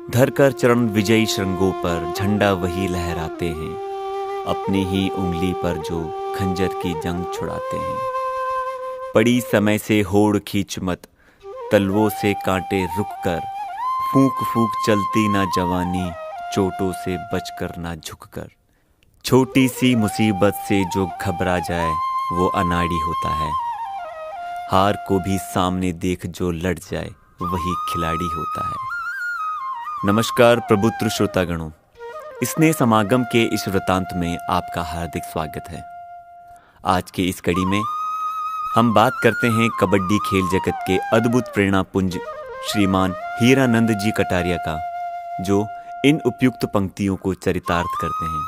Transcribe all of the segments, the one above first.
धरकर चरण विजयी श्रृंगों पर झंडा वही लहराते हैं, अपनी ही उंगली पर जो खंजर की जंग छुड़ाते हैं। पड़ी समय से होड़ खींच मत, तलवों से कांटे रुक कर, फूंक फूंक चलती ना जवानी, चोटों से बचकर ना झुककर। छोटी सी मुसीबत से जो घबरा जाए वो अनाड़ी होता है, हार को भी सामने देख जो लड़ जाए वही खिलाड़ी होता है। नमस्कार प्रबुद्ध श्रोतागणों, स्नेह समागम के इस वृतांत में आपका हार्दिक स्वागत है। आज की इस कड़ी में हम बात करते हैं कबड्डी खेल जगत के अद्भुत प्रेरणा पुंज श्रीमान हीरानंद जी कटारिया का, जो इन उपयुक्त पंक्तियों को चरितार्थ करते हैं।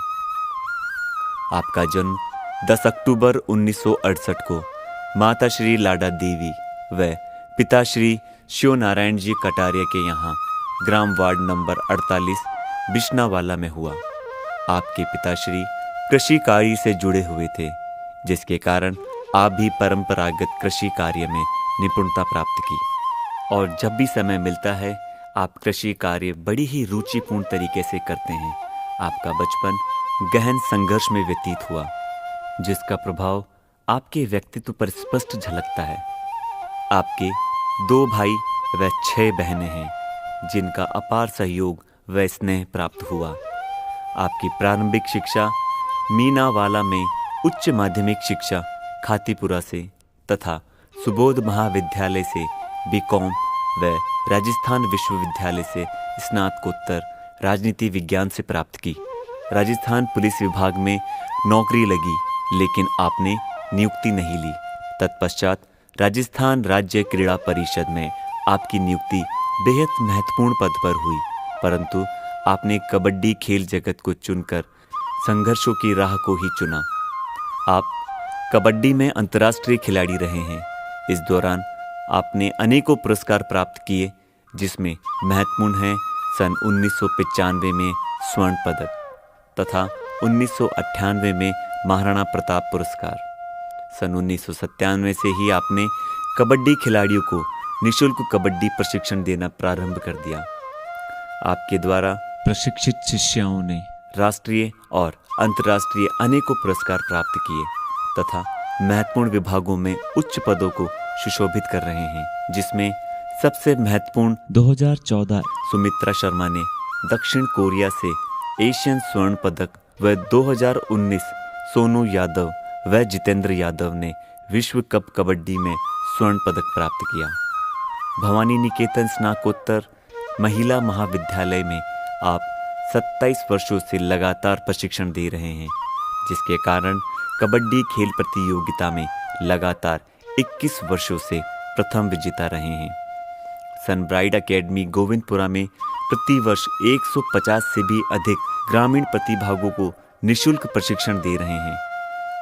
आपका जन्म 10 अक्टूबर 1968 को माता श्री लाडा देवी व पिता श्री शिव नारायण जी कटारिया के यहाँ ग्राम वार्ड नंबर 48 बिश्नावाला में हुआ। आपके पिताश्री कृषि कार्य से जुड़े हुए थे, जिसके कारण आप भी परंपरागत कृषि कार्य में निपुणता प्राप्त की और जब भी समय मिलता है आप कृषि कार्य बड़ी ही रुचिपूर्ण तरीके से करते हैं। आपका बचपन गहन संघर्ष में व्यतीत हुआ, जिसका प्रभाव आपके व्यक्तित्व पर स्पष्ट झलकता है। आपके 2 भाई व 6 बहनें हैं, जिनका अपार सहयोग व स्नेह प्राप्त हुआ। आपकी प्रारंभिक शिक्षा मीनावाला में, उच्च माध्यमिक शिक्षा खातीपुरा से तथा सुबोध महाविद्यालय से बीकॉम व राजस्थान विश्वविद्यालय से स्नातकोत्तर राजनीति विज्ञान से प्राप्त की। राजस्थान पुलिस विभाग में नौकरी लगी, लेकिन आपने नियुक्ति नहीं ली। तत्पश्चात राजस्थान राज्य क्रीड़ा परिषद में आपकी नियुक्ति बेहद महत्वपूर्ण पद पर हुई, परंतु आपने कबड्डी खेल जगत को चुनकर संघर्षों की राह को ही चुना। आप कबड्डी में अंतर्राष्ट्रीय खिलाड़ी रहे हैं। इस दौरान आपने अनेकों पुरस्कार प्राप्त किए, जिसमें महत्वपूर्ण हैं सन 1995 में स्वर्ण पदक तथा 1998 में महाराणा प्रताप पुरस्कार। सन 1997 से ही आपने कबड्डी खिलाड़ियों को निःशुल्क कबड्डी प्रशिक्षण देना प्रारंभ कर दिया। आपके द्वारा प्रशिक्षित शिष्यों ने राष्ट्रीय और अंतर्राष्ट्रीय अनेकों पुरस्कार प्राप्त किए तथा महत्वपूर्ण विभागों में उच्च पदों को सुशोभित कर रहे हैं, जिसमें सबसे महत्वपूर्ण 2014 सुमित्रा शर्मा ने दक्षिण कोरिया से एशियन स्वर्ण पदक व 2019 सोनू यादव व जितेंद्र यादव ने विश्व कप कबड्डी में स्वर्ण पदक प्राप्त किया। भवानी निकेतन स्नातकोत्तर महिला महाविद्यालय में आप 27 वर्षों से लगातार प्रशिक्षण दे रहे हैं, जिसके कारण कबड्डी खेल प्रतियोगिता में लगातार 21 वर्षों से प्रथम विजेता रहे हैं। सनब्राइट एकेडमी गोविंदपुरा में प्रतिवर्ष 150 से भी अधिक ग्रामीण प्रतिभागों को निःशुल्क प्रशिक्षण दे रहे हैं।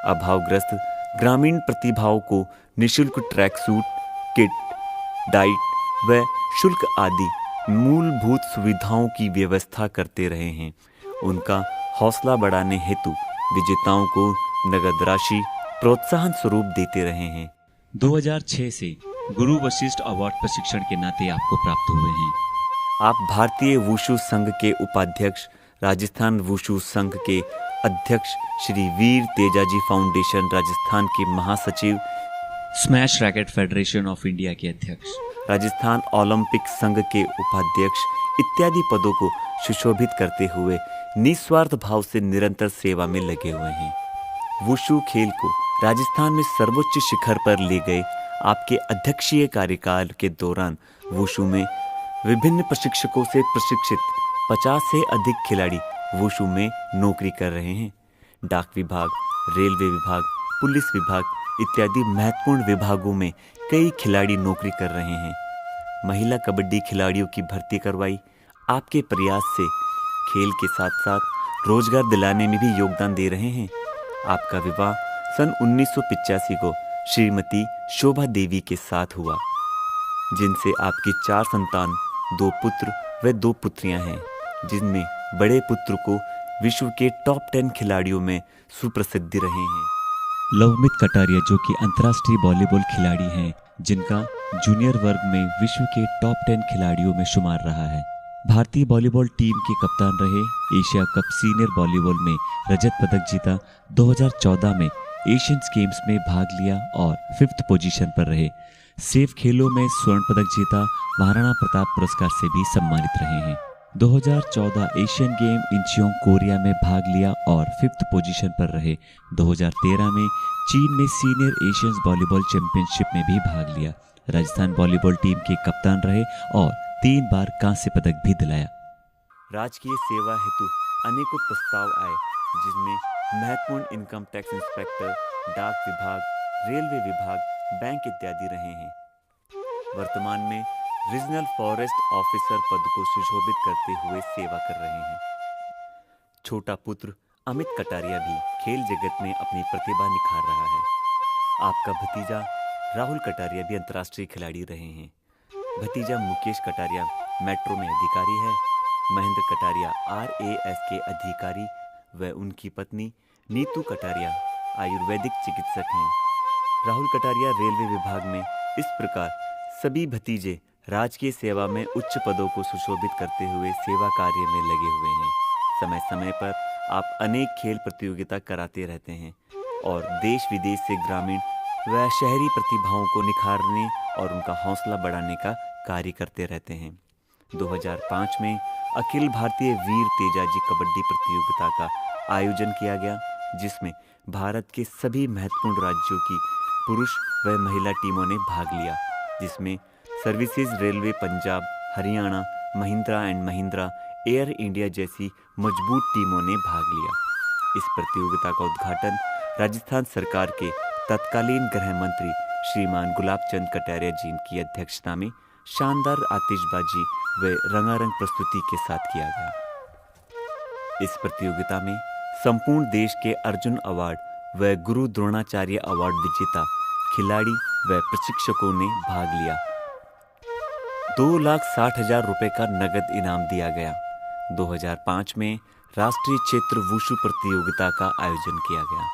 अभावग्रस्त ग्रामीण प्रतिभाओं को निःशुल्क ट्रैक सूट, किट, डाइट व शुल्क आदि मूलभूत सुविधाओं की व्यवस्था करते रहे हैं। उनका हौसला बढ़ाने हेतु विजेताओं को नगद राशि प्रोत्साहन स्वरूप देते रहे हैं। 2006 से गुरु वशिष्ठ अवार्ड प्रशिक्षण के नाते आपको प्राप्त हुए हैं। आप भारतीय वुशु संघ के उपाध्यक्ष, राजस्थान वुशु संघ के अध्यक्ष, श्री वीर तेजाजी फाउंडेशन राजस्थान के महासचिव, smash racket federation of India के अध्यक्ष, राजस्थान ओलंपिक संघ के उपाध्यक्ष इत्यादि पदों को सुशोभित करते हुए निस्वार्थ भाव से निरंतर सेवा में लगे हुए हैं। वुशु खेल को राजस्थान में सर्वोच्च शिखर पर ले गए आपके अध्यक्षीय कार्यकाल के दौरान वुशु में विभिन्न प्रशिक्षकों से प्रशिक्षित 50 से अधिक खिलाड़ी वुशु में नौकरी कर रहे हैं। डाक विभाग, रेलवे विभाग, पुलिस विभाग इत्यादि महत्वपूर्ण विभागों में कई खिलाड़ी नौकरी कर रहे हैं। महिला कबड्डी खिलाड़ियों की भर्ती करवाई आपके प्रयास से खेल के साथ साथ रोजगार दिलाने में भी योगदान दे रहे हैं। आपका विवाह सन 1985 को श्रीमती शोभा देवी के साथ हुआ, जिनसे आपकी 4 संतान, 2 पुत्र व 2 पुत्रियां हैं, जिनमें बड़े पुत्र को विश्व के टॉप 10 खिलाड़ियों में सुप्रसिद्धि रहे हैं। लवमित कटारिया, जो कि अंतर्राष्ट्रीय वॉलीबॉल खिलाड़ी हैं, जिनका जूनियर वर्ग में विश्व के टॉप 10 खिलाड़ियों में शुमार रहा है। भारतीय वॉलीबॉल टीम के कप्तान रहे। एशिया कप सीनियर वॉलीबॉल में रजत पदक जीता। 2014 में एशियंस गेम्स में भाग लिया और 5th पोजीशन पर रहे। सेफ खेलों में स्वर्ण पदक जीता। महाराणा प्रताप पुरस्कार से भी सम्मानित रहे हैं। 2014 एशियन गेम इंचियोंग कोरिया में भाग लिया और 5th पोजीशन पर रहे। 2013 में चीन में सीनियर एशियंस वॉलीबॉल चैंपियनशिप में भी भाग लिया। राजस्थान वॉलीबॉल टीम के कप्तान रहे और 3 बार कांस्य पदक भी दिलाया। राजकीय सेवा हेतु अनेकों प्रस्ताव आए, जिसमें महत्वपूर्ण इनकम टैक्स इंस्पेक्टर, डाक विभाग, रेलवे विभाग, बैंक इत्यादि रहे हैं। वर्तमान में रीजनल फॉरेस्ट ऑफिसर पद को सुशोभित करते हुए सेवा कर रहे हैं। छोटा पुत्र अमित कटारिया भी खेल जगत में अपनी प्रतिभा निखार रहा है। आपका भतीजा राहुल कटारिया भी अंतर्राष्ट्रीय खिलाड़ी रहे हैं। भतीजा मुकेश कटारिया मेट्रो में अधिकारी है। महेंद्र कटारिया RAS के अधिकारी व उनकी पत्नी नीतू कटारिया आयुर्वेदिक चिकित्सक हैं। राहुल कटारिया रेलवे विभाग में। इस प्रकार सभी भतीजे राजकीय सेवा में उच्च पदों को सुशोभित करते हुए सेवा कार्य में लगे हुए हैं। समय समय पर आप अनेक खेल प्रतियोगिता कराते रहते हैं और देश विदेश से ग्रामीण व शहरी प्रतिभाओं को निखारने और उनका हौसला बढ़ाने का कार्य करते रहते हैं। 2005 में अखिल भारतीय वीर तेजाजी कबड्डी प्रतियोगिता का आयोजन किया गया, जिसमें भारत के सभी महत्वपूर्ण राज्यों की पुरुष व महिला टीमों ने भाग लिया, जिसमें services railway Punjab, Haryana, Mahindra and Mahindra, air India जैसी मजबूत टीमों ने भाग लिया। इस प्रतियोगिता का उद्घाटन राजस्थान सरकार के तत्कालीन गृह मंत्री श्रीमान गुलाब चंद कटारिया जी की अध्यक्षता में शानदार आतिशबाजी व रंगारंग प्रस्तुति के साथ किया गया। इस प्रतियोगिता में संपूर्ण देश के अर्जुन अवार्ड व गुरु द्रोणाचार्य अवार्ड विजेता खिलाड़ी व प्रशिक्षकों ने भाग लिया। 2,60,000 रुपए का नगद इनाम दिया गया। 2005 में राष्ट्रीय क्षेत्र वुशु प्रतियोगिता का आयोजन किया गया।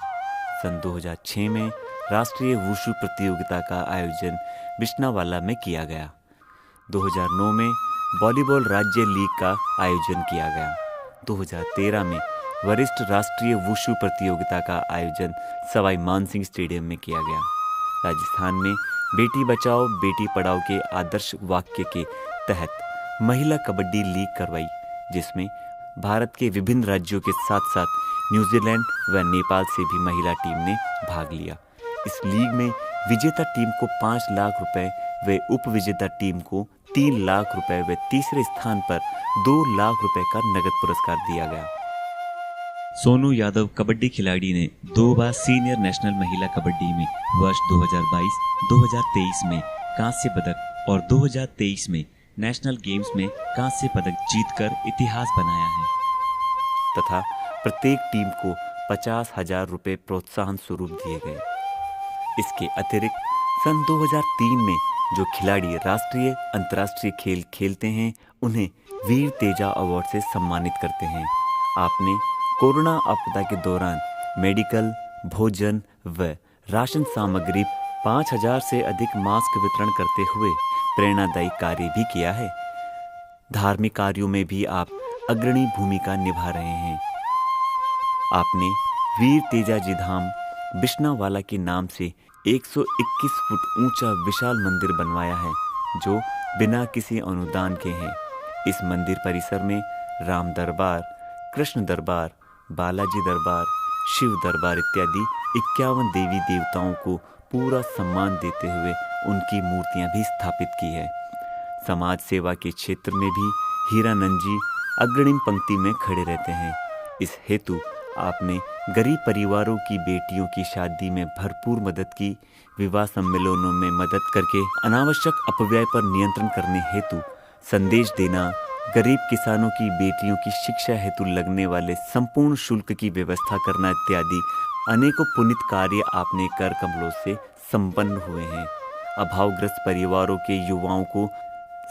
सन 2006 में राष्ट्रीय वुशु प्रतियोगिता का आयोजन बिश्नावाला में किया गया। 2009 में वॉलीबॉल राज्य लीग का आयोजन किया गया। 2013 में वरिष्ठ राष्ट्रीय वुशु प्रतियोगिता का आयोजन सवाई मानसिंह स्टेडियम में किया गया। राजस्थान में बेटी बचाओ बेटी पढ़ाओ के आदर्श वाक्य के तहत महिला कबड्डी लीग करवाई, जिसमें भारत के विभिन्न राज्यों के साथ साथ न्यूजीलैंड व नेपाल से भी महिला टीम ने भाग लिया। इस लीग में विजेता टीम को 5 लाख रुपए व उप विजेता टीम को 3 लाख रुपए व तीसरे स्थान पर 2 लाख रुपए का नगद पुरस्कार दिया गया। सोनू यादव कबड्डी खिलाड़ी ने 2 बार सीनियर नेशनल महिला कबड्डी में वर्ष 2022, 2023 में कांस्य पदक और 2023 में नेशनल गेम्स में कांस्य पदक जीतकर इतिहास बनाया है तथा प्रत्येक टीम को 50,000 रुपए प्रोत्साहन स्वरूप दिए गए। इसके अतिरिक्त सन 2003 में जो खिलाड़ी राष्ट्रीय अंतर्राष्ट्रीय खेल खेलते हैं उन्हें वीर तेजा अवार्ड से सम्मानित करते हैं। आपने कोरोना आपदा के दौरान मेडिकल, भोजन व राशन सामग्री 5,000 से अधिक मास्क वितरण करते हुए प्रेरणादायी कार्य भी किया है। धार्मिक कार्यों में भी आप अग्रणी भूमिका निभा रहे हैं। आपने वीर तेजाजी धाम बिश्नावाला के नाम से 121 फुट ऊंचा विशाल मंदिर बनवाया है, जो बिना किसी अनुदान के है। इस मंदिर परिसर में राम दरबार, कृष्ण दरबार, बालाजी दरबार, शिव दरबार इत्यादि 51 देवी देवताओं को पूरा सम्मान देते हुए उनकी मूर्तियां भी स्थापित की है। समाज सेवा के क्षेत्र में भी हीरानंद जी अग्रणी पंक्ति में खड़े रहते हैं। इस हेतु आपने गरीब परिवारों की बेटियों की शादी में भरपूर मदद की। विवाह सम्मेलनों में मदद करके अनावश्यक अपव्यय पर नियंत्रण करने हेतु संदेश देना, गरीब किसानों की बेटियों की शिक्षा हेतु लगने वाले संपूर्ण शुल्क की व्यवस्था करना इत्यादि अनेकों पुनीत कार्य आपने कर कमलों से संपन्न हुए हैं। अभावग्रस्त परिवारों के युवाओं को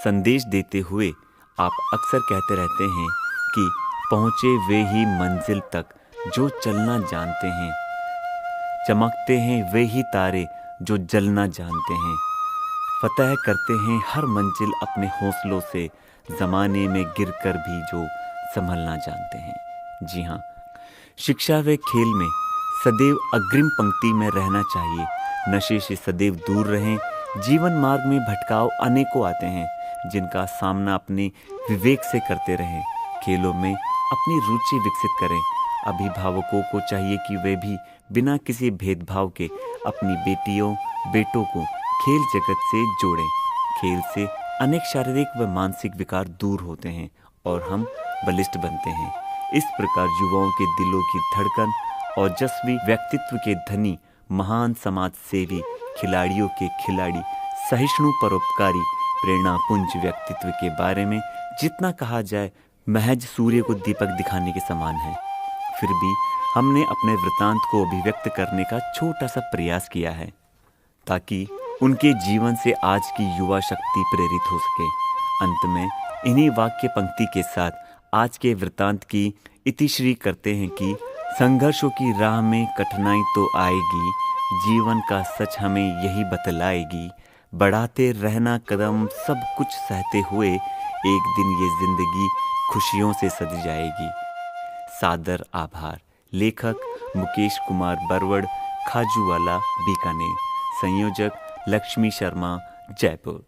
संदेश देते हुए आप अक्सर कहते रहते हैं कि पहुँचे वे ही मंजिल तक जो चलना जानते हैं, चमकते हैं वे ही तारे जो जलना जानते हैं। फतह करते हैं हर मंजिल अपने हौसलों से, ज़माने में गिरकर भी जो संभलना जानते हैं। जी हाँ, शिक्षा व खेल में सदैव अग्रिम पंक्ति में रहना चाहिए। नशे से सदैव दूर रहें। जीवन मार्ग में भटकाव अनेकों आते हैं, जिनका सामना अपने विवेक से करते रहें। खेलों में अपनी रुचि विकसित करें। अभिभावकों को चाहिए कि वे भी बिना किसी भेदभाव के अपनी बेटियों बेटों को खेल जगत से जोड़ें। खेल से अनेक शारीरिक व मानसिक विकार दूर होते हैं और हम बलिष्ठ बनते हैं। इस प्रकार युवाओं के दिलों की धड़कन और जस्वी व्यक्तित्व के धनी महान समाज सेवी खिलाड़ियों के खिलाड़ी सहिष्णु परोपकारी प्रेरणापुंज व्यक्तित्व के बारे में जितना कहा जाए महज सूर्य को दीपक दिखाने के समान है। फिर भी हमने अपने वृतांत को अभिव्यक्त करने का छोटा सा प्रयास किया है, ताकि उनके जीवन से आज की युवा शक्ति प्रेरित हो सके। अंत में इन्हीं वाक्य पंक्ति के साथ आज के वृतांत की इतिश्री करते हैं कि संघर्षों की राह में कठिनाई तो आएगी, जीवन का सच हमें यही बतलाएगी। बढ़ाते रहना कदम सब कुछ सहते हुए, एक दिन ये जिंदगी खुशियों से सज जाएगी। सादर आभार। लेखक मुकेश कुमार बरवड़, खाजूवाला, बीकानेर। संयोजक लक्ष्मी शर्मा, जयपुर।